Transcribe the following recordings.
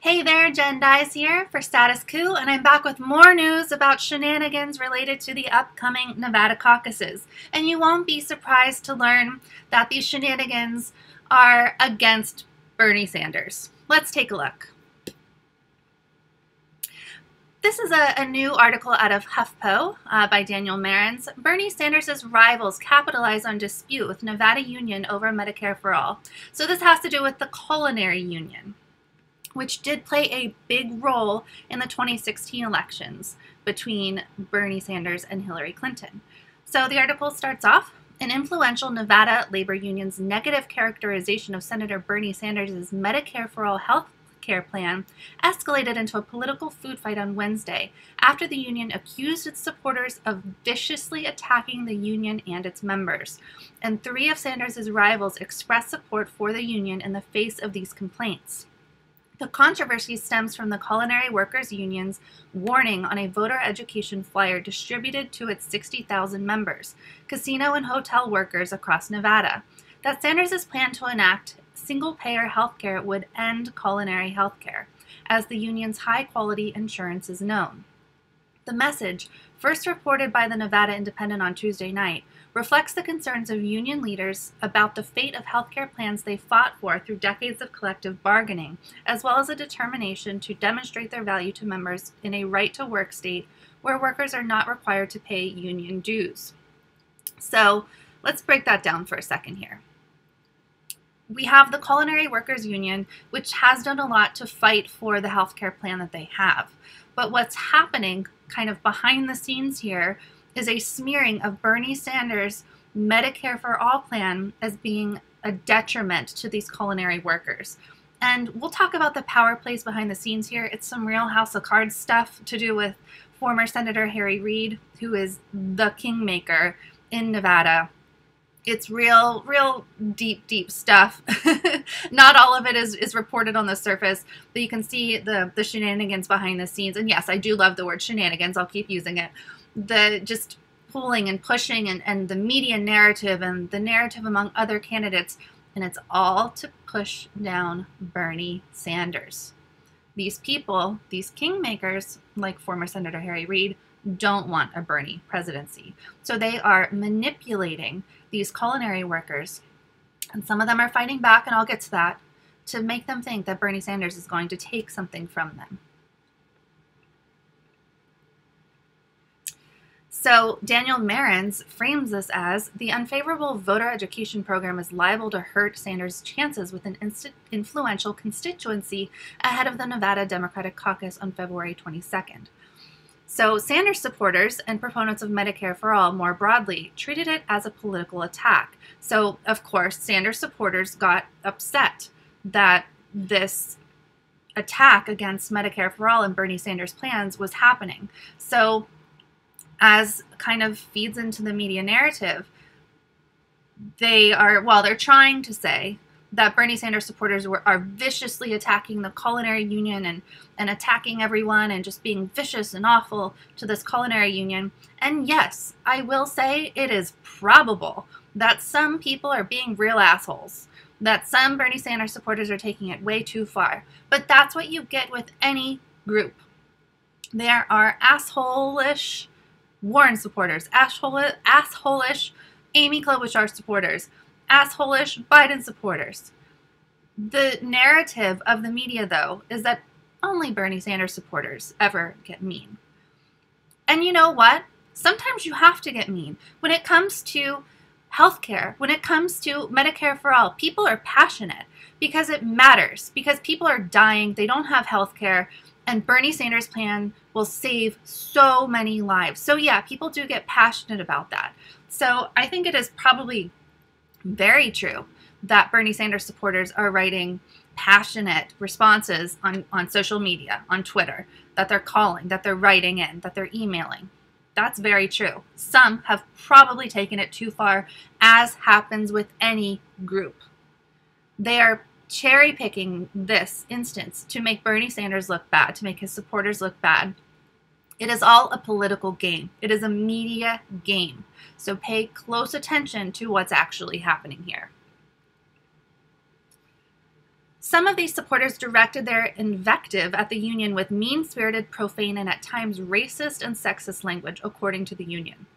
Hey there, Jenn Dize here for Status Coup, and I'm back with more news about shenanigans related to the upcoming Nevada caucuses. And you won't be surprised to learn that these shenanigans are against Bernie Sanders. Let's take a look. This is a new article out of HuffPo by Daniel Marans. Bernie Sanders' rivals capitalize on dispute with Nevada union over Medicare for All. So this has to do with the Culinary union, which did play a big role in the 2016 elections between Bernie Sanders and Hillary Clinton. So the article starts off, an influential Nevada labor union's negative characterization of Senator Bernie Sanders' Medicare for All health care plan escalated into a political food fight on Wednesday after the union accused its supporters of viciously attacking the union and its members. And three of Sanders' rivals expressed support for the union in the face of these complaints. The controversy stems from the Culinary Workers Union's warning on a voter education flyer distributed to its 60,000 members, casino and hotel workers across Nevada, that Sanders' plan to enact single-payer health care would end culinary health care, as the union's high-quality insurance is known. The message, first reported by the Nevada Independent on Tuesday night, reflects the concerns of union leaders about the fate of healthcare plans they fought for through decades of collective bargaining, as well as a determination to demonstrate their value to members in a right-to-work state where workers are not required to pay union dues. So let's break that down for a second here. We have the Culinary Workers Union, which has done a lot to fight for the healthcare plan that they have. But what's happening kind of behind the scenes here is a smearing of Bernie Sanders' Medicare for All plan as being a detriment to these culinary workers. And we'll talk about the power plays behind the scenes here. It's some real House of Cards stuff to do with former Senator Harry Reid, who is the kingmaker in Nevada. It's real deep stuff. Not all of it is reported on the surface, but you can see the shenanigans behind the scenes. And yes, I do love the word shenanigans. I'll keep using it. The just pulling and pushing and the media narrative and the narrative among other candidates. And it's all to push down Bernie Sanders. These people, these kingmakers, like former Senator Harry Reid, don't want a Bernie presidency. So they are manipulating these culinary workers, and some of them are fighting back, and I'll get to that, to make them think that Bernie Sanders is going to take something from them. So Daniel Marans frames this as the unfavorable voter education program is liable to hurt Sanders' chances with an influential constituency ahead of the Nevada Democratic Caucus on February 22nd. So Sanders supporters and proponents of Medicare for All more broadly treated it as a political attack. So, of course, Sanders supporters got upset that this attack against Medicare for All and Bernie Sanders' plans was happening. So, as kind of feeds into the media narrative, they're trying to say that Bernie Sanders supporters are viciously attacking the Culinary Union and attacking everyone and just being vicious and awful to this Culinary Union. And yes, I will say it is probable that some people are being real assholes, that some Bernie Sanders supporters are taking it way too far. But that's what you get with any group. There are asshole-ish Warren supporters, asshole-ish Amy Klobuchar supporters, asshole-ish Biden supporters. The narrative of the media, though, is that only Bernie Sanders supporters ever get mean. And you know what? Sometimes you have to get mean. When it comes to healthcare, when it comes to Medicare for All, people are passionate because it matters, because people are dying, they don't have healthcare, and Bernie Sanders' plan will save so many lives. So yeah, people do get passionate about that. So I think it is probably very true that Bernie Sanders supporters are writing passionate responses on social media, on Twitter, that they're calling, that they're writing in, that they're emailing. That's very true. Some have probably taken it too far, as happens with any group. They are cherry picking this instance to make Bernie Sanders look bad, to make his supporters look bad. It is all a political game. It is a media game. So pay close attention to what's actually happening here. Some of these supporters directed their invective at the union with mean-spirited, profane, and at times racist and sexist language, according to the union.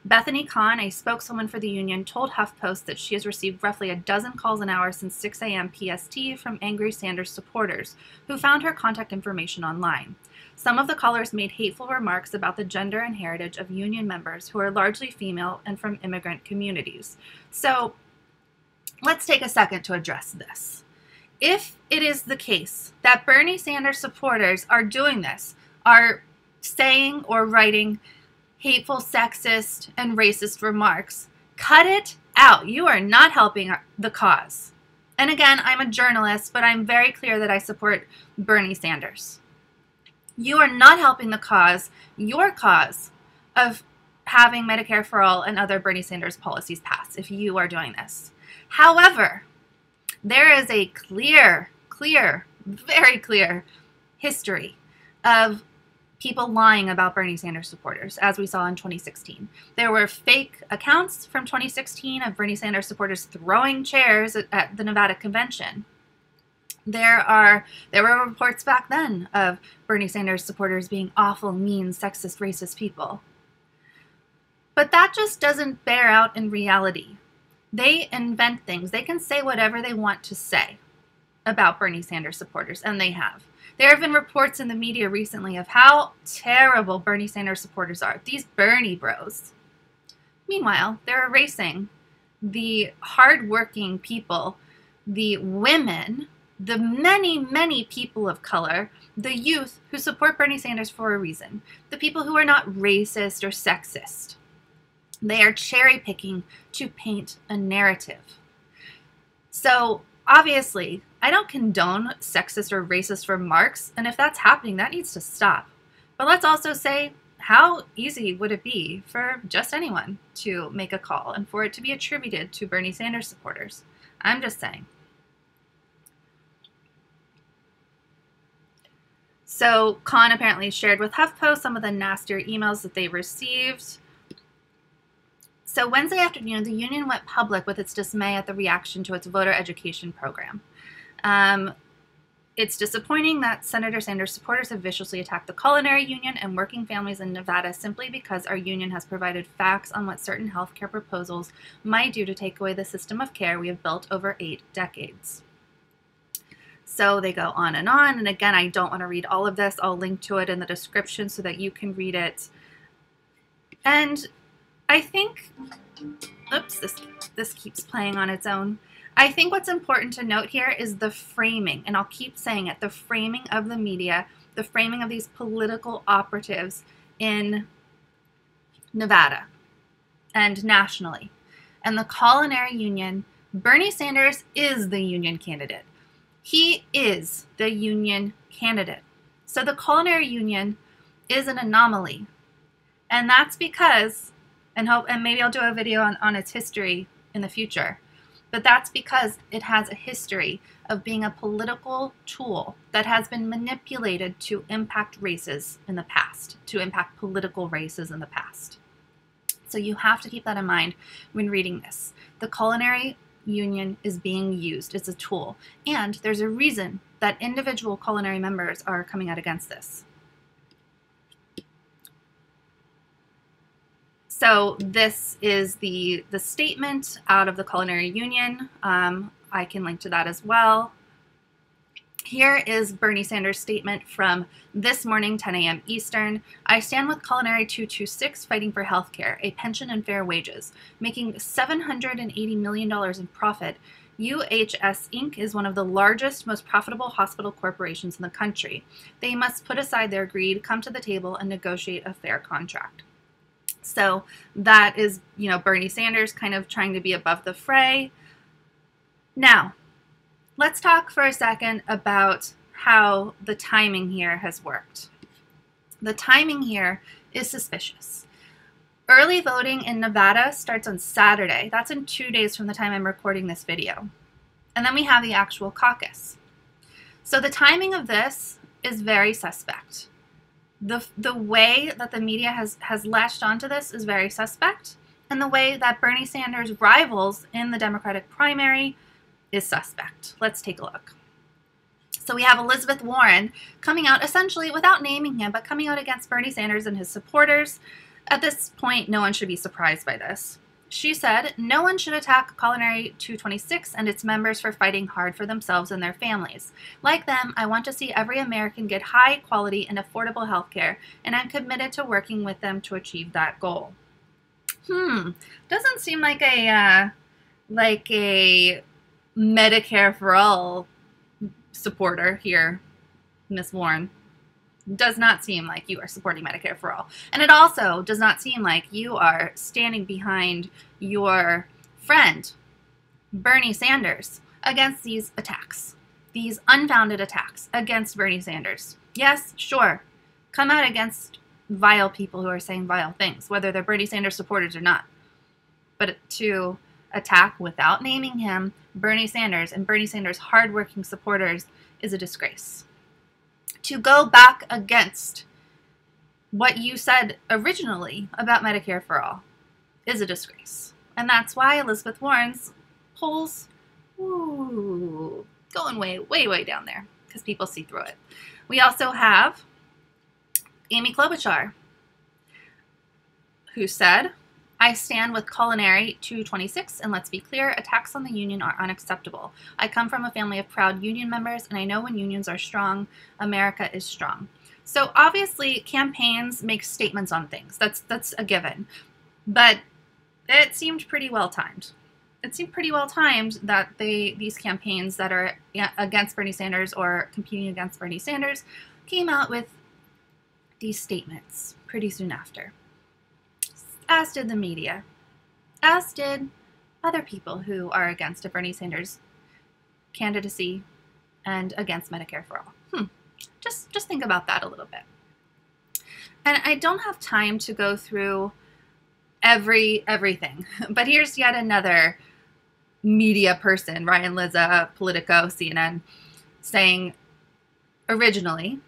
Bethany Kahn, a spokeswoman for the union, told HuffPost that she has received roughly a dozen calls an hour since 6 a.m. PST from angry Sanders supporters who found her contact information online. Some of the callers made hateful remarks about the gender and heritage of union members who are largely female and from immigrant communities. So let's take a second to address this. If it is the case that Bernie Sanders supporters are doing this, are saying or writing hateful, sexist, and racist remarks, cut it out. You are not helping the cause. And again, I'm a journalist, but I'm very clear that I support Bernie Sanders. You are not helping the cause, your cause, of having Medicare for All and other Bernie Sanders policies pass if you are doing this. However, there is a very clear history of people lying about Bernie Sanders supporters, as we saw in 2016. There were fake accounts from 2016 of Bernie Sanders supporters throwing chairs at the Nevada convention. There were reports back then of Bernie Sanders supporters being awful, mean, sexist, racist people. But that just doesn't bear out in reality. They invent things. They can say whatever they want to say about Bernie Sanders supporters, and they have. There have been reports in the media recently of how terrible Bernie Sanders supporters are. These Bernie bros. Meanwhile, they're erasing the hardworking people, the women, the many people of color, the youth who support Bernie Sanders for a reason, the people who are not racist or sexist. They are cherry picking to paint a narrative. So obviously, I don't condone sexist or racist remarks, and if that's happening, that needs to stop. But let's also say, how easy would it be for just anyone to make a call and for it to be attributed to Bernie Sanders supporters? I'm just saying. So Kahn apparently shared with HuffPost some of the nastier emails that they received. So Wednesday afternoon, the union went public with its dismay at the reaction to its voter education program. It's disappointing that Senator Sanders supporters have viciously attacked the Culinary Union and working families in Nevada simply because our union has provided facts on what certain health care proposals might do to take away the system of care we have built over 8 decades. So they go on, and again, I don't want to read all of this. I'll link to it in the description so that you can read it. And I think, oops, this keeps playing on its own. I think what's important to note here is the framing, and I'll keep saying it, the framing of the media, the framing of these political operatives in Nevada and nationally. And the Culinary Union, Bernie Sanders is the union candidate. He is the union candidate. So the Culinary Union is an anomaly. And that's because, and maybe I'll do a video on its history in the future, but that's because it has a history of being a political tool that has been manipulated to impact races in the past, to impact political races in the past. So you have to keep that in mind when reading this. The Culinary Union is being used as a tool, and there's a reason that individual culinary members are coming out against this. So this is the statement out of the Culinary Union. I can link to that as well. Here is Bernie Sanders' statement from this morning, 10 a.m. Eastern. I stand with Culinary 226 fighting for health care, a pension and fair wages. Making $780 million in profit, UHS Inc. is one of the largest, most profitable hospital corporations in the country. They must put aside their greed, come to the table, and negotiate a fair contract. So that is, Bernie Sanders kind of trying to be above the fray. Now, let's talk for a second about how the timing here has worked. The timing here is suspicious. Early voting in Nevada starts on Saturday. That's in 2 days from the time I'm recording this video. And then we have the actual caucus. So the timing of this is very suspect. The way that the media has latched onto this is very suspect, and the way that Bernie Sanders rivals in the Democratic primary is suspect. Let's take a look. So we have Elizabeth Warren coming out essentially without naming him, but coming out against Bernie Sanders and his supporters. At this point, no one should be surprised by this. She said, "No one should attack Culinary 226 and its members for fighting hard for themselves and their families. Like them, I want to see every American get high quality and affordable health care, and I'm committed to working with them to achieve that goal." Doesn't seem like a Medicare for all supporter here, Miss Warren. Does not seem like you are supporting Medicare for all. And it also does not seem like you are standing behind your friend, Bernie Sanders, against these attacks, these unfounded attacks against Bernie Sanders. Yes, sure, come out against vile people who are saying vile things, whether they're Bernie Sanders supporters or not. But to attack without naming him, Bernie Sanders, and Bernie Sanders' hardworking supporters is a disgrace. To go back against what you said originally about Medicare for all is a disgrace. And that's why Elizabeth Warren's polls, going way, way, way down there, because people see through it. We also have Amy Klobuchar, who said, "I stand with Culinary 226, and let's be clear, attacks on the union are unacceptable. I come from a family of proud union members, and I know when unions are strong, America is strong." So obviously, campaigns make statements on things. That's a given. But it seemed pretty well timed. It seemed pretty well timed that these campaigns that are against Bernie Sanders or competing against Bernie Sanders came out with these statements pretty soon after. As did the media, as did other people who are against a Bernie Sanders candidacy and against Medicare for all. Just think about that a little bit. And I don't have time to go through everything, but here's yet another media person, Ryan Lizza, Politico, CNN, saying, originally,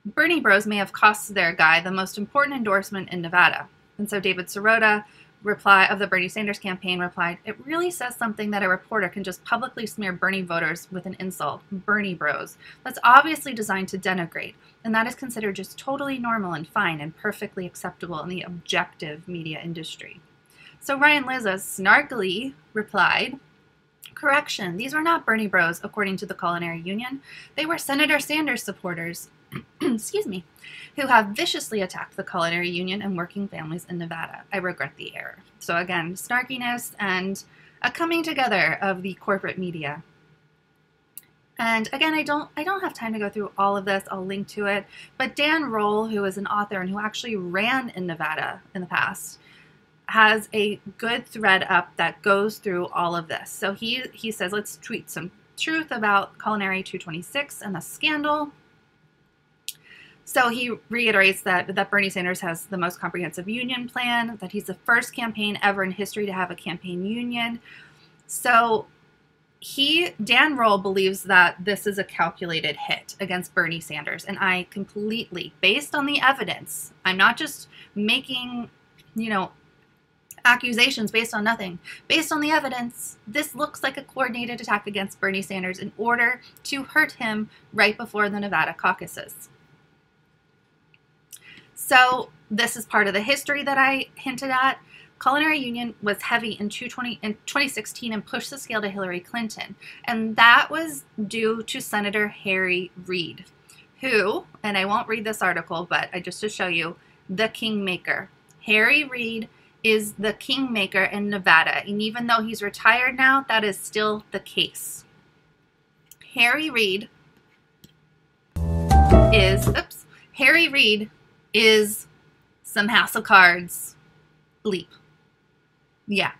Bernie bros may have cost their guy the most important endorsement in Nevada. And so David Sirota, of the Bernie Sanders campaign, replied, "It really says something that a reporter can just publicly smear Bernie voters with an insult, Bernie bros. That's obviously designed to denigrate, and that is considered just totally normal and fine and perfectly acceptable in the objective media industry." So Ryan Lizza snarkily replied, "Correction, these were not Bernie bros, according to the Culinary Union. They were Senator Sanders supporters, excuse me, who have viciously attacked the Culinary Union and working families in Nevada. I regret the error." So again, snarkiness and a coming together of the corporate media. And again, I don't have time to go through all of this. I'll link to it. But Dan Roll, who is an author and who actually ran in Nevada in the past, has a good thread up that goes through all of this. So he says, let's tweet some truth about Culinary 226 and the scandal. So he reiterates that Bernie Sanders has the most comprehensive union plan, that he's the first campaign ever in history to have a campaign union. So Dan Roll believes that this is a calculated hit against Bernie Sanders. And I completely, based on the evidence, I'm not just making, accusations based on nothing. Based on the evidence, this looks like a coordinated attack against Bernie Sanders in order to hurt him right before the Nevada caucuses. So this is part of the history that I hinted at. Culinary Union was heavy in 2016 and pushed the scale to Hillary Clinton. And that was due to Senator Harry Reid, who, and I won't read this article, but just to show you, the kingmaker. Harry Reid is the kingmaker in Nevada. And even though he's retired now, that is still the case. Harry Reid is some House of Cards bleep. Yeah.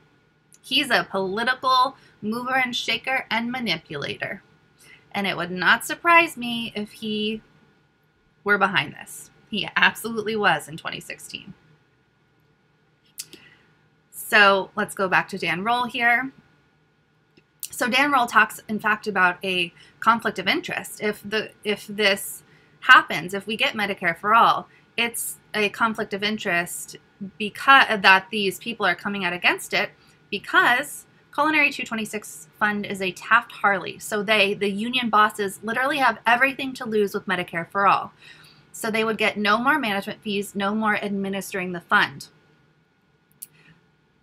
He's a political mover and shaker and manipulator. And it would not surprise me if he were behind this. He absolutely was in 2016. So let's go back to Dan Roll here. So Dan Roll talks, in fact, about a conflict of interest. If this happens, if we get Medicare for all, it's a conflict of interest because that these people are coming out against it, because Culinary 226 fund is a Taft-Hartley, so they, the union bosses, literally have everything to lose with Medicare for All. So they would get no more management fees, no more administering the fund.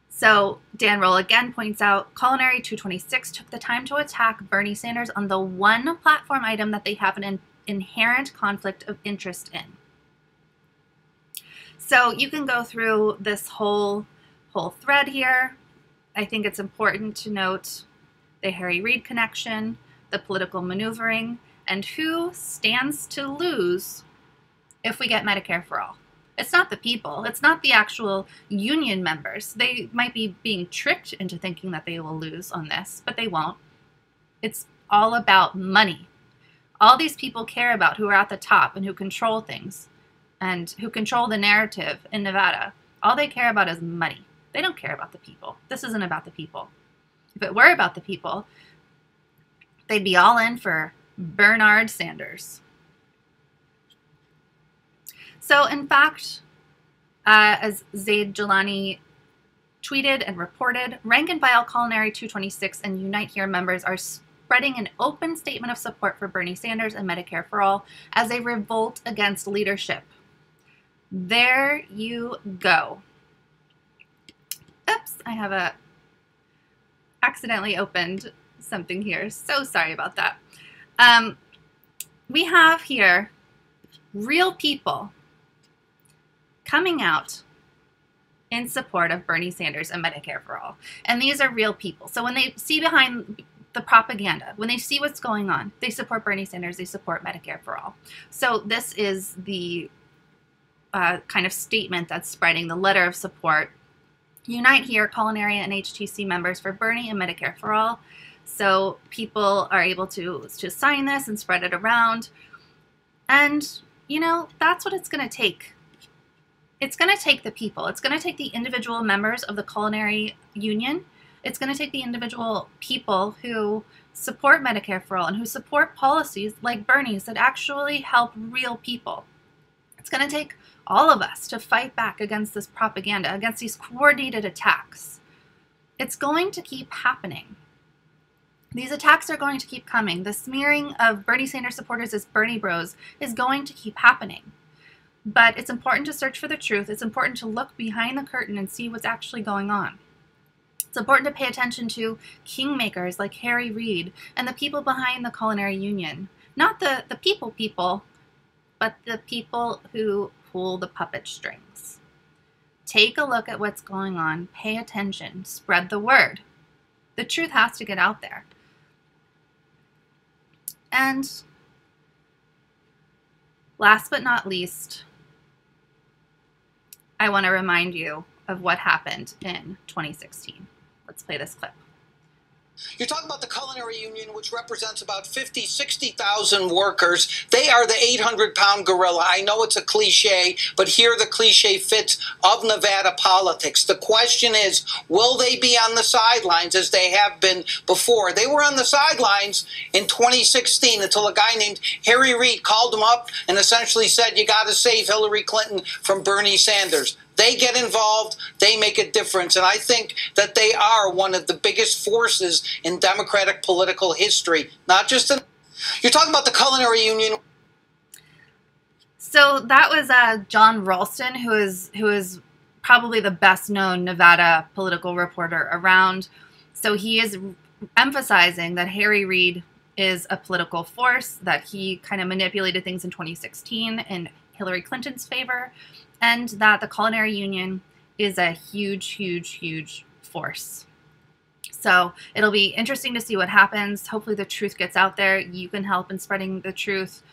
So Dan Roll again points out, Culinary 226 took the time to attack Bernie Sanders on the one platform item that they have an inherent conflict of interest in. So you can go through this whole thread here. I think it's important to note the Harry Reid connection, the political maneuvering, and who stands to lose if we get Medicare for All. It's not the people. It's not the actual union members. They might be being tricked into thinking that they will lose on this, but they won't. It's all about money. All these people care about who are at the top and who control things and who control the narrative in Nevada. All they care about is money. They don't care about the people. This isn't about the people. If it were about the people, they'd be all in for Bernard Sanders. So, in fact, as Zaid Jilani tweeted and reported, rank and file Culinary 226 and Unite Here members are spreading an open statement of support for Bernie Sanders and Medicare for All as a revolt against leadership. There you go. Oops, I have accidentally opened something here. So sorry about that. We have here real people coming out in support of Bernie Sanders and Medicare for All. And these are real people. So when they see behind the propaganda, when they see what's going on, they support Bernie Sanders, they support Medicare for All. So this is the kind of statement that's spreading, the letter of support. Unite Here, Culinary and HTC members for Bernie and Medicare for All. So people are able to sign this and spread it around. And, you know, that's what it's going to take. It's going to take the people. It's going to take the individual members of the Culinary Union. It's going to take the individual people who support Medicare for All and who support policies like Bernie's that actually help real people. It's going to take all of us to fight back against this propaganda, against these coordinated attacks. It's going to keep happening. These attacks are going to keep coming. The smearing of Bernie Sanders supporters as Bernie bros is going to keep happening. But it's important to search for the truth. It's important to look behind the curtain and see what's actually going on. It's important to pay attention to kingmakers like Harry Reid and the people behind the Culinary Union. Not the people, but the people who pull the puppet strings. Take a look at what's going on. Pay attention. Spread the word. The truth has to get out there. And last but not least, I want to remind you of what happened in 2016. Let's play this clip. You're talking about the Culinary Union, which represents about 50, 60,000 workers. They are the 800-pound gorilla. I know it's a cliche, but here the cliche fits of Nevada politics. The question is, will they be on the sidelines as they have been before? They were on the sidelines in 2016 until a guy named Harry Reid called them up and essentially said, you got to save Hillary Clinton from Bernie Sanders. They get involved, they make a difference, and I think that they are one of the biggest forces in Democratic political history. Not just in... You're talking about the Culinary Union. So that was John Ralston, who is probably the best known Nevada political reporter around. So he is emphasizing that Harry Reid is a political force, that he kind of manipulated things in 2016 in Hillary Clinton's favor, and that the Culinary Union is a huge, huge, huge force. So it'll be interesting to see what happens. Hopefully the truth gets out there. You can help in spreading the truth.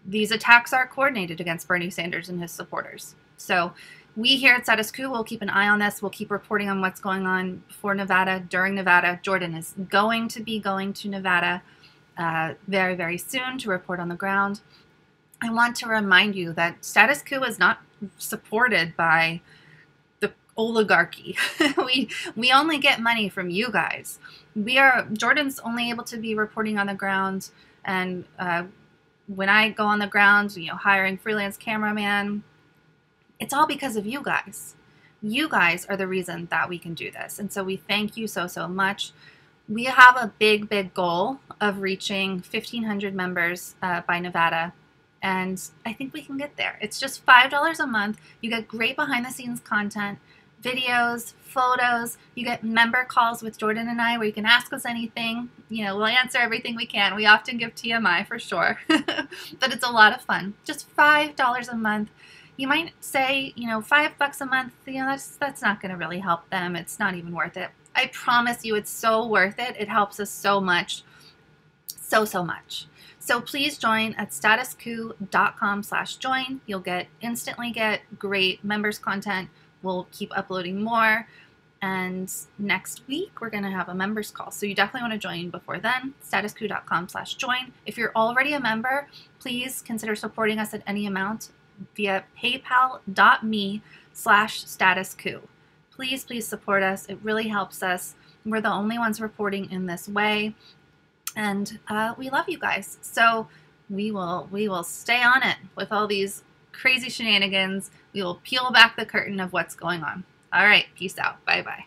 These attacks are coordinated against Bernie Sanders and his supporters. So we here at Status Coup will keep an eye on this. We'll keep reporting on what's going on for Nevada, during Nevada. Jordan is going to be going to Nevada very, very soon to report on the ground. I want to remind you that Status Coup is not supported by the oligarchy. we only get money from you guys. Jordan's only able to be reporting on the ground, and when I go on the ground, hiring freelance cameraman, it's all because of you guys. You guys are the reason that we can do this. And so we thank you so, so much. We have a big, big goal of reaching 1,500 members by Nevada. And I think we can get there. It's just $5 a month. You get great behind the scenes content, videos, photos. You get member calls with Jordan and I where you can ask us anything. You know, we'll answer everything we can. We often give TMI for sure, but it's a lot of fun. Just $5 a month. You might say, you know, $5 a month, you know, that's not going to really help them. It's not even worth it. I promise you it's so worth it. It helps us so much. So, so much. So please join at statuscoup.com/join. You'll instantly get great members content. We'll keep uploading more. And next week, we're going to have a members call. So you definitely want to join before then, statuscoup.com/join. If you're already a member, please consider supporting us at any amount via paypal.me/statuscoup. Please, please support us. It really helps us. We're the only ones reporting in this way. And we love you guys. So we will stay on it with all these crazy shenanigans. We will peel back the curtain of what's going on. All right. Peace out. Bye-bye.